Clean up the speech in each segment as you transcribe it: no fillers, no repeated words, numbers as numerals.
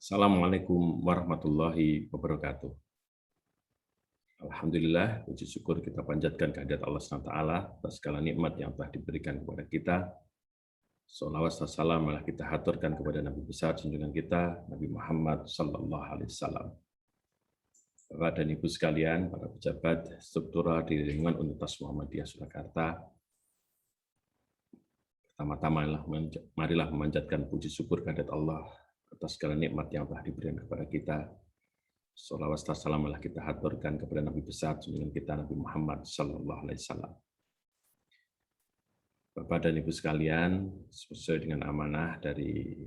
Assalamualaikum warahmatullahi wabarakatuh. Alhamdulillah, puji syukur kita panjatkan kehadirat Allah SWT atas segala nikmat yang telah diberikan kepada kita. Sholawat dan salam malah kita haturkan kepada Nabi besar junjungan kita, Nabi Muhammad Sallallahu Alaihi Wasallam. Bapak dan Ibu sekalian, para pejabat struktural di lingkungan Universitas Muhammadiyah Surakarta, pertama-tama marilah memanjatkan puji syukur kehadirat Allah atas segala nikmat yang telah diberikan kepada kita. Sholawat dan salam malah kita haturkan kepada Nabi besar junjungan kita, Nabi Muhammad Sallallahu Alaihi Wasallam. Bapak dan Ibu sekalian, sesuai dengan amanah dari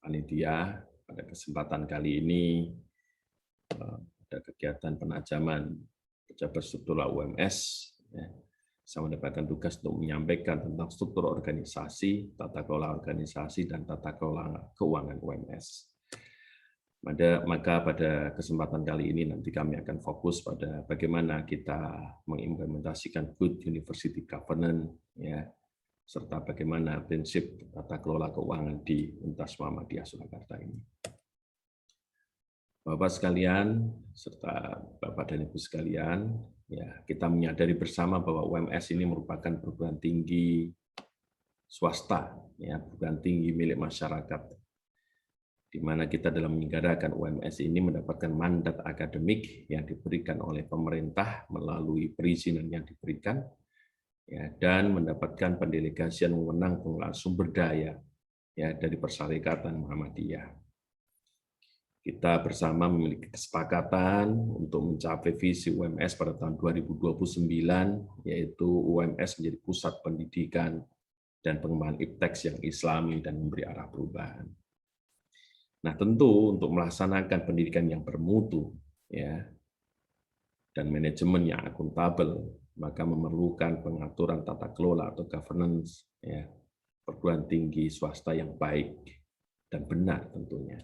panitia, pada kesempatan kali ini ada kegiatan penajaman pejabat struktural UMS. Saya mendapatkan tugas untuk menyampaikan tentang struktur organisasi, tata kelola organisasi, dan tata kelola keuangan UMS. Maka pada kesempatan kali ini nanti kami akan fokus pada bagaimana kita mengimplementasikan good university governance, ya, serta bagaimana prinsip tata kelola keuangan di Universitas Muhammadiyah Surakarta ini. Bapak sekalian, serta Bapak dan Ibu sekalian, ya, kita menyadari bersama bahwa UMS ini merupakan perguruan tinggi swasta, ya, perguruan tinggi milik masyarakat, di mana kita dalam menyelenggarakan UMS ini mendapatkan mandat akademik yang diberikan oleh pemerintah melalui perizinan yang diberikan, ya, dan mendapatkan pendelegasian wewenang pengelolaan sumber daya, ya, dari Persyarikatan Muhammadiyah. Kita bersama memiliki kesepakatan untuk mencapai visi UMS pada tahun 2029, yaitu UMS menjadi pusat pendidikan dan pengembangan iptek yang islami dan memberi arah perubahan. Nah, tentu untuk melaksanakan pendidikan yang bermutu, ya, dan manajemen yang akuntabel, maka memerlukan pengaturan tata kelola atau governance, ya, perguruan tinggi swasta yang baik dan benar tentunya.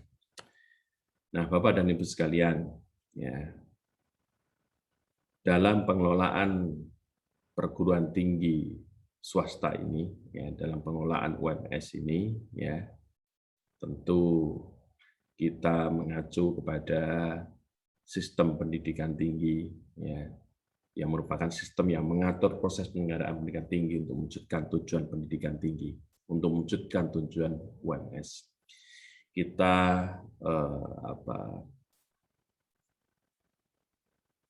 Nah, Bapak dan Ibu sekalian, ya, dalam pengelolaan perguruan tinggi swasta ini, ya, dalam pengelolaan UMS ini, ya, tentu kita mengacu kepada sistem pendidikan tinggi, ya, yang merupakan sistem yang mengatur proses penyelenggaraan pendidikan tinggi untuk mewujudkan tujuan pendidikan tinggi, untuk mewujudkan tujuan UMS. Kita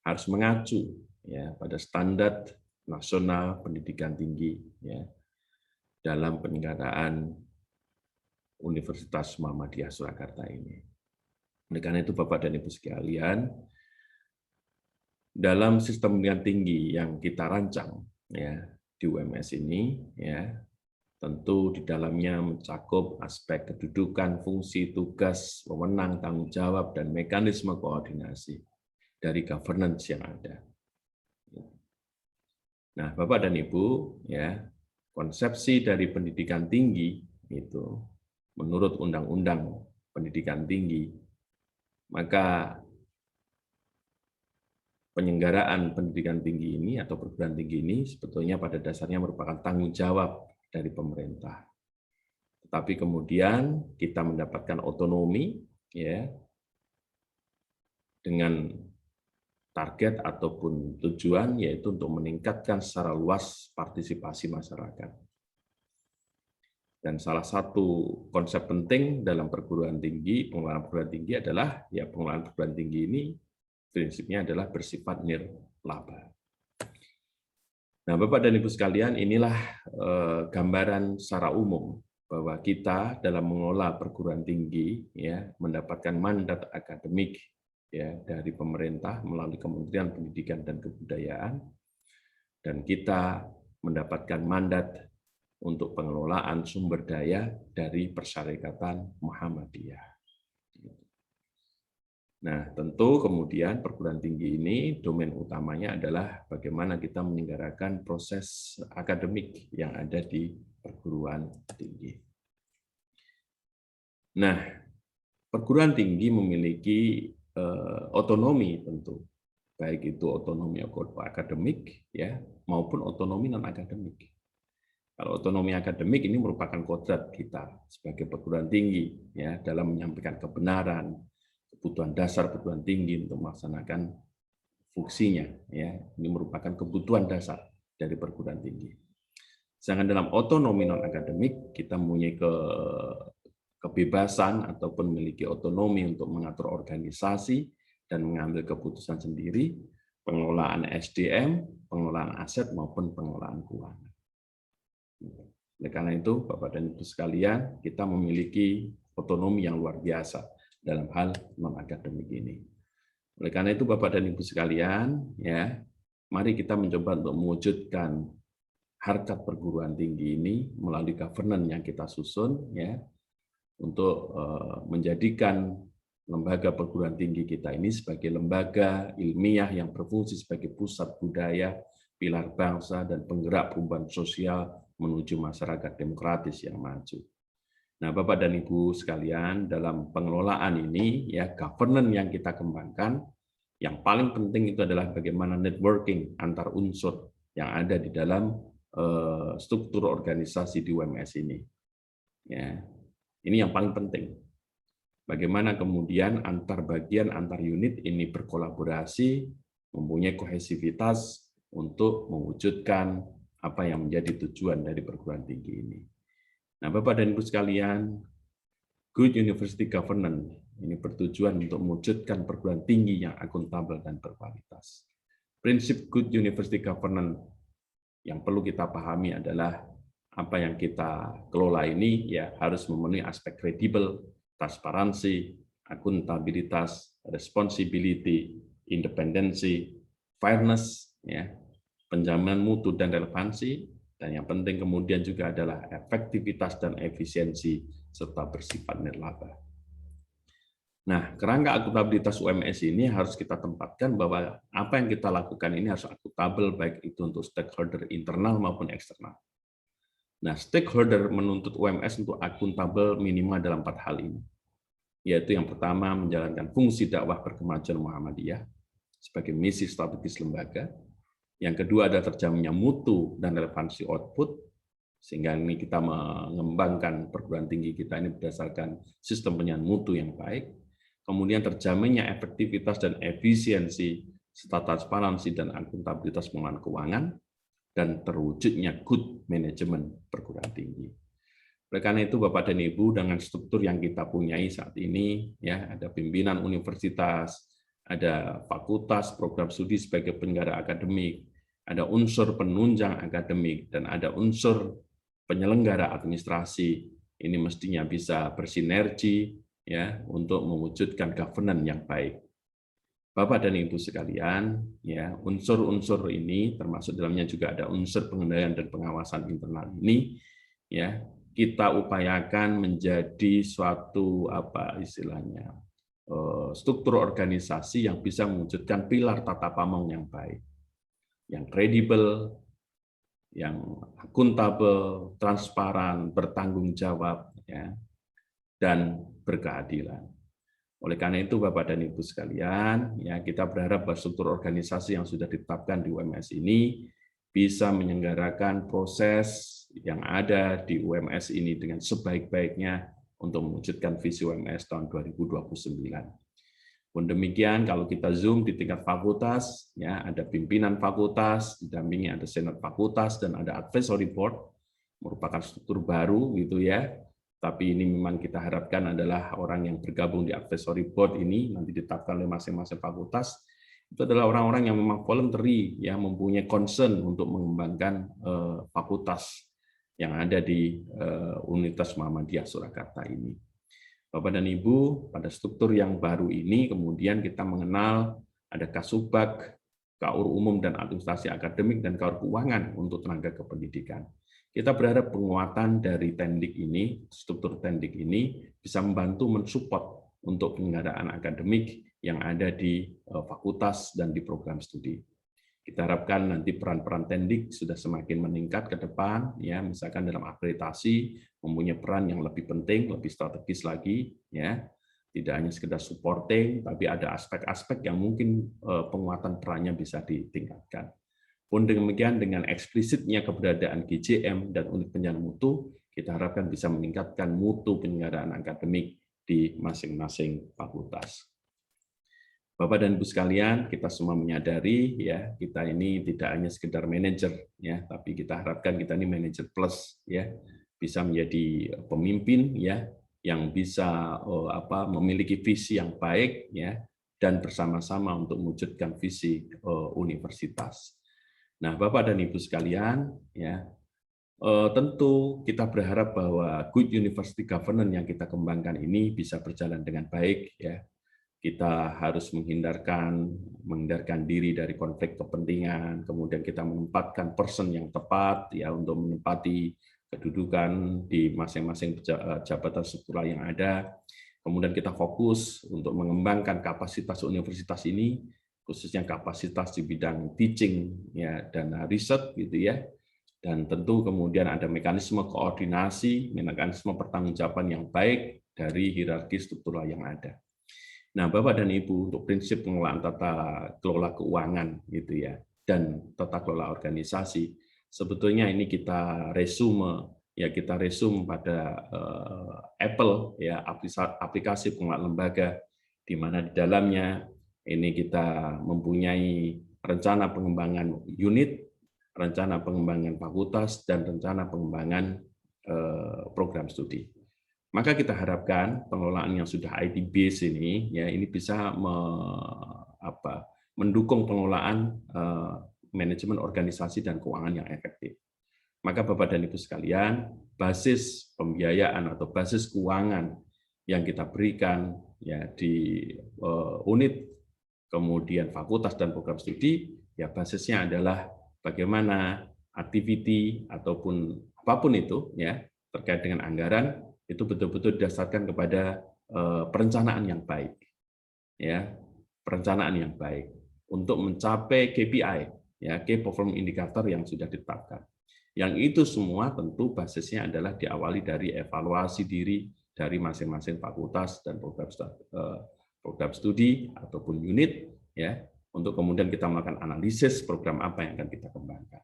harus mengacu, ya, pada standar nasional pendidikan tinggi, ya, dalam penyelenggaraan Universitas Muhammadiyah Surakarta ini. Oleh karena itu, Bapak dan Ibu sekalian, dalam sistem pendidikan tinggi yang kita rancang, ya, di UMS ini, ya, tentu di dalamnya mencakup aspek kedudukan, fungsi, tugas, wewenang, tanggung jawab, dan mekanisme koordinasi dari governance yang ada. Nah, Bapak dan Ibu, ya, konsepsi dari pendidikan tinggi itu menurut Undang-Undang Pendidikan Tinggi, maka penyelenggaraan pendidikan tinggi ini atau perguruan tinggi ini sebetulnya pada dasarnya merupakan tanggung jawab dari pemerintah. Tetapi kemudian kita mendapatkan otonomi, ya, dengan target ataupun tujuan yaitu untuk meningkatkan secara luas partisipasi masyarakat. Dan salah satu konsep penting dalam perguruan tinggi, pengelolaan perguruan tinggi adalah, ya, pengelolaan perguruan tinggi ini prinsipnya adalah bersifat nirlaba. Nah, Bapak dan Ibu sekalian, inilah gambaran secara umum bahwa kita dalam mengelola perguruan tinggi, ya, mendapatkan mandat akademik, ya, dari pemerintah melalui Kementerian Pendidikan dan Kebudayaan, dan kita mendapatkan mandat untuk pengelolaan sumber daya dari Persyarikatan Muhammadiyah. Nah, tentu kemudian perguruan tinggi ini domain utamanya adalah bagaimana kita menyelenggarakan proses akademik yang ada di perguruan tinggi. Nah, perguruan tinggi memiliki otonomi tentu, baik itu otonomi akademik, ya, maupun otonomi non akademik. Kalau otonomi akademik ini merupakan kodrat kita sebagai perguruan tinggi ya dalam menyampaikan kebenaran, kebutuhan dasar perguruan tinggi untuk melaksanakan fungsinya ya. Ini merupakan kebutuhan dasar dari perguruan tinggi. Sedangkan dalam otonomi non akademik kita mempunyai kebebasan ataupun memiliki otonomi untuk mengatur organisasi dan mengambil keputusan sendiri, pengelolaan SDM, pengelolaan aset maupun pengelolaan keuangan. Oleh karena itu, Bapak dan Ibu sekalian, kita memiliki otonomi yang luar biasa dalam hal non-akademik ini. Oleh karena itu, Bapak dan Ibu sekalian, ya, mari kita mencoba untuk mewujudkan harkat perguruan tinggi ini melalui governance yang kita susun, ya, untuk menjadikan lembaga perguruan tinggi kita ini sebagai lembaga ilmiah yang berfungsi sebagai pusat budaya, pilar bangsa, dan penggerak perubahan sosial menuju masyarakat demokratis yang maju. Nah, Bapak dan Ibu sekalian, dalam pengelolaan ini, ya, governance yang kita kembangkan, yang paling penting itu adalah bagaimana networking antar unsur yang ada di dalam struktur organisasi di UMS ini. Ya, ini yang paling penting. Bagaimana kemudian antar bagian, antar unit ini berkolaborasi, mempunyai kohesivitas untuk mewujudkan apa yang menjadi tujuan dari perguruan tinggi ini. Nah, Bapak dan Ibu sekalian, good university governance ini bertujuan untuk mewujudkan perguruan tinggi yang akuntabel dan berkualitas. Prinsip good university governance yang perlu kita pahami adalah apa yang kita kelola ini ya harus memenuhi aspek kredibel, transparansi, akuntabilitas, responsibility, independensi, fairness, ya, penjaminan mutu dan relevansi, dan yang penting kemudian juga adalah efektivitas dan efisiensi serta bersifat nirlaba. Nah, kerangka akuntabilitas UMS ini harus kita tempatkan bahwa apa yang kita lakukan ini harus akuntabel baik itu untuk stakeholder internal maupun eksternal. Nah, stakeholder menuntut UMS untuk akuntabel minimal dalam 4 hal ini, yaitu yang pertama menjalankan fungsi dakwah perkemajuan Muhammadiyah sebagai misi strategis lembaga. Yang kedua adalah terjaminnya mutu dan relevansi output, sehingga ini kita mengembangkan perguruan tinggi kita ini berdasarkan sistem penilaian mutu yang baik. Kemudian terjaminnya efektivitas dan efisiensi serta transparansi dan akuntabilitas pengelolaan keuangan, dan terwujudnya good management perguruan tinggi. Oleh karena itu, Bapak dan Ibu, dengan struktur yang kita punyai saat ini, ya, ada pimpinan universitas, ada fakultas, program studi sebagai penyelenggara akademik, ada unsur penunjang akademik, dan ada unsur penyelenggara administrasi. Ini mestinya bisa bersinergi ya untuk mewujudkan governance yang baik. Bapak dan Ibu sekalian, ya, unsur-unsur ini termasuk dalamnya juga ada unsur pengendalian dan pengawasan internal ini, ya, kita upayakan menjadi suatu apa istilahnya struktur organisasi yang bisa mewujudkan pilar tata pamong yang baik, yang kredibel, yang akuntabel, transparan, bertanggung jawab, ya, dan berkeadilan. Oleh karena itu, Bapak dan Ibu sekalian, ya, kita berharap bahwa struktur organisasi yang sudah ditetapkan di UMS ini bisa menyelenggarakan proses yang ada di UMS ini dengan sebaik-baiknya untuk mewujudkan visi UMS tahun 2029. Pun demikian, kalau kita zoom di tingkat fakultas, ya, ada pimpinan fakultas, didampingi ada senat fakultas, dan ada advisory board, merupakan struktur baru, gitu ya. Tapi ini memang kita harapkan adalah orang yang bergabung di advisory board ini nanti ditetapkan oleh masing-masing fakultas, itu adalah orang-orang yang memang voluntary, ya, mempunyai concern untuk mengembangkan fakultas yang ada di Universitas Muhammadiyah Surakarta ini. Bapak dan Ibu, pada struktur yang baru ini kemudian kita mengenal ada Kasubag, Kaur Umum dan Administrasi Akademik, dan Kaur Keuangan untuk tenaga kependidikan. Kita berharap penguatan dari tendik ini, struktur tendik ini bisa membantu mensupport untuk penyelenggaraan akademik yang ada di fakultas dan di program studi. Kita harapkan nanti peran-peran tendik sudah semakin meningkat ke depan, ya, misalkan dalam akreditasi mempunyai peran yang lebih penting, lebih strategis lagi, ya, tidak hanya sekedar supporting, tapi ada aspek-aspek yang mungkin penguatan perannya bisa ditingkatkan. Pun demikian dengan eksplisitnya keberadaan GJM dan unit penilaian mutu, kita harapkan bisa meningkatkan mutu penyelenggaraan akademik di masing-masing fakultas. Bapak dan Ibu sekalian, kita semua menyadari ya, kita ini tidak hanya sekedar manajer ya, tapi kita harapkan kita ini manajer plus ya, bisa menjadi pemimpin ya, yang bisa memiliki visi yang baik ya, dan bersama-sama untuk mewujudkan visi universitas. Nah, Bapak dan Ibu sekalian ya, tentu kita berharap bahwa good university governance yang kita kembangkan ini bisa berjalan dengan baik ya. Kita harus menghindarkan diri dari konflik kepentingan, kemudian kita menempatkan person yang tepat ya untuk menempati kedudukan di masing-masing jabatan struktural yang ada. Kemudian kita fokus untuk mengembangkan kapasitas universitas ini, khususnya kapasitas di bidang teaching ya dan riset gitu ya. Dan tentu kemudian ada mekanisme koordinasi, mekanisme pertanggungjawaban yang baik dari hierarki struktural yang ada. Nah, Bapak dan Ibu, untuk prinsip pengelolaan tata kelola keuangan gitu ya, dan tata kelola organisasi, sebetulnya ini kita resume pada Apple ya, aplikasi pengelolaan lembaga, di mana di dalamnya ini kita mempunyai rencana pengembangan unit, rencana pengembangan fakultas, dan rencana pengembangan program studi. Maka kita harapkan pengelolaan yang sudah IT base ini ya ini bisa mendukung pengelolaan manajemen organisasi dan keuangan yang efektif. Maka Bapak dan Ibu sekalian, basis pembiayaan atau basis keuangan yang kita berikan ya di unit, kemudian fakultas dan program studi, ya basisnya adalah bagaimana activity ataupun apapun itu ya terkait dengan anggaran itu betul-betul didasarkan kepada perencanaan yang baik, ya perencanaan yang baik untuk mencapai KPI, ya Key Performance Indicator yang sudah ditetapkan. Yang itu semua tentu basisnya adalah diawali dari evaluasi diri dari masing-masing fakultas dan program studi ataupun unit, ya untuk kemudian kita melakukan analisis program apa yang akan kita kembangkan.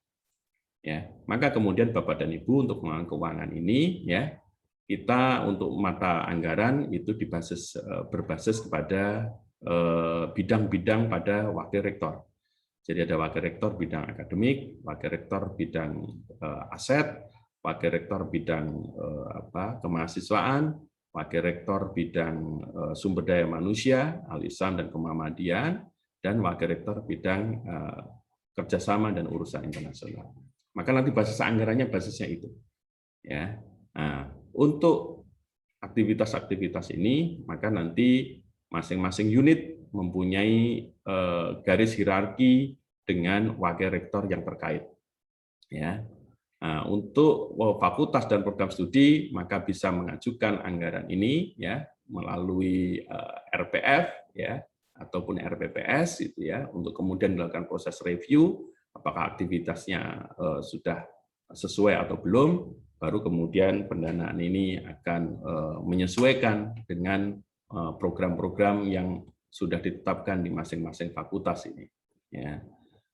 Ya, maka kemudian Bapak dan Ibu untuk pengelolaan keuangan ini, ya kita untuk mata anggaran itu berbasis kepada bidang-bidang pada wakil rektor. Jadi ada wakil rektor bidang akademik, wakil rektor bidang aset, wakil rektor bidang kemahasiswaan, wakil rektor bidang sumber daya manusia, Al-Islam dan Kemuhamadian, dan wakil rektor bidang kerjasama dan urusan internasional. Maka nanti basis anggarannya basisnya itu. Ya. Nah, untuk aktivitas-aktivitas ini, maka nanti masing-masing unit mempunyai garis hierarki dengan wakil rektor yang terkait. Ya. Nah, untuk fakultas dan program studi, maka bisa mengajukan anggaran ini ya melalui RPF ya ataupun RPPS itu ya untuk kemudian dilakukan proses review apakah aktivitasnya sudah sesuai atau belum. Baru kemudian pendanaan ini akan menyesuaikan dengan program-program yang sudah ditetapkan di masing-masing fakultas ini. Ya.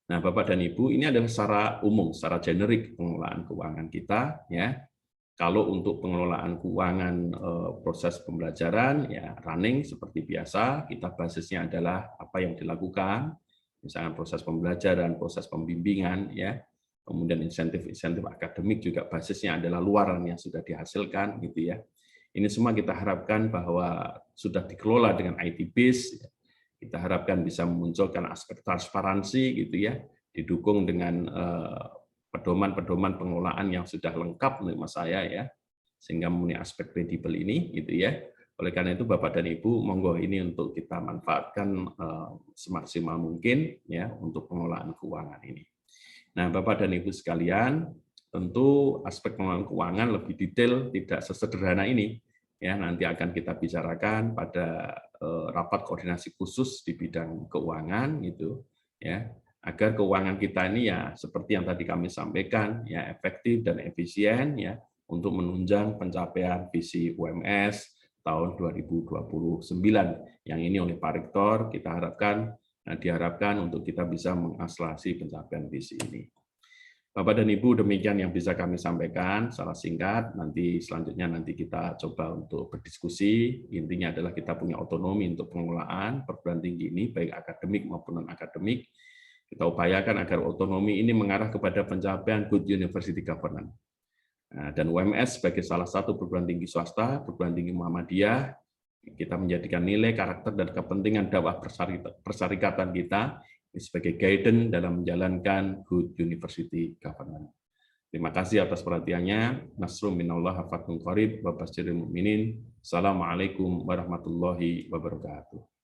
Nah, Bapak dan Ibu, ini adalah secara umum, secara generik pengelolaan keuangan kita. Ya. Kalau untuk pengelolaan keuangan proses pembelajaran, ya running seperti biasa, kita basisnya adalah apa yang dilakukan, misalnya proses pembelajaran, proses pembimbingan, ya. Kemudian insentif-insentif akademik juga basisnya adalah luaran yang sudah dihasilkan gitu ya. Ini semua kita harapkan bahwa sudah dikelola dengan IT base. Kita harapkan bisa memunculkan aspek transparansi gitu ya, didukung dengan pedoman-pedoman pengelolaan yang sudah lengkap menurut saya ya, sehingga memenuhi aspek kredibel ini gitu ya. Oleh karena itu Bapak dan Ibu, monggo ini untuk kita manfaatkan semaksimal mungkin ya untuk pengelolaan keuangan ini. Nah, Bapak dan Ibu sekalian, tentu aspek pengelolaan keuangan lebih detail, tidak sesederhana ini. Ya, nanti akan kita bicarakan pada rapat koordinasi khusus di bidang keuangan, gitu, ya, agar keuangan kita ini ya seperti yang tadi kami sampaikan, ya efektif dan efisien, ya, untuk menunjang pencapaian visi UMS tahun 2029. Yang ini oleh Pak Rektor kita harapkan Nah, diharapkan untuk kita bisa mengakselerasi pencapaian visi ini. Bapak dan Ibu, demikian yang bisa kami sampaikan secara singkat. Nanti selanjutnya kita coba untuk berdiskusi. Intinya adalah kita punya otonomi untuk pengelolaan perguruan tinggi ini, baik akademik maupun non-akademik. Kita upayakan agar otonomi ini mengarah kepada pencapaian good university governance. Nah, dan UMS sebagai salah satu perguruan tinggi swasta, perguruan tinggi Muhammadiyah, kita menjadikan nilai, karakter, dan kepentingan dakwah persyarikatan kita sebagai guidance dalam menjalankan good university governance. Terima kasih atas perhatiannya. Nasrun minallah wa fathun qarib wa basyiril mu'minin. Assalamualaikum warahmatullahi wabarakatuh.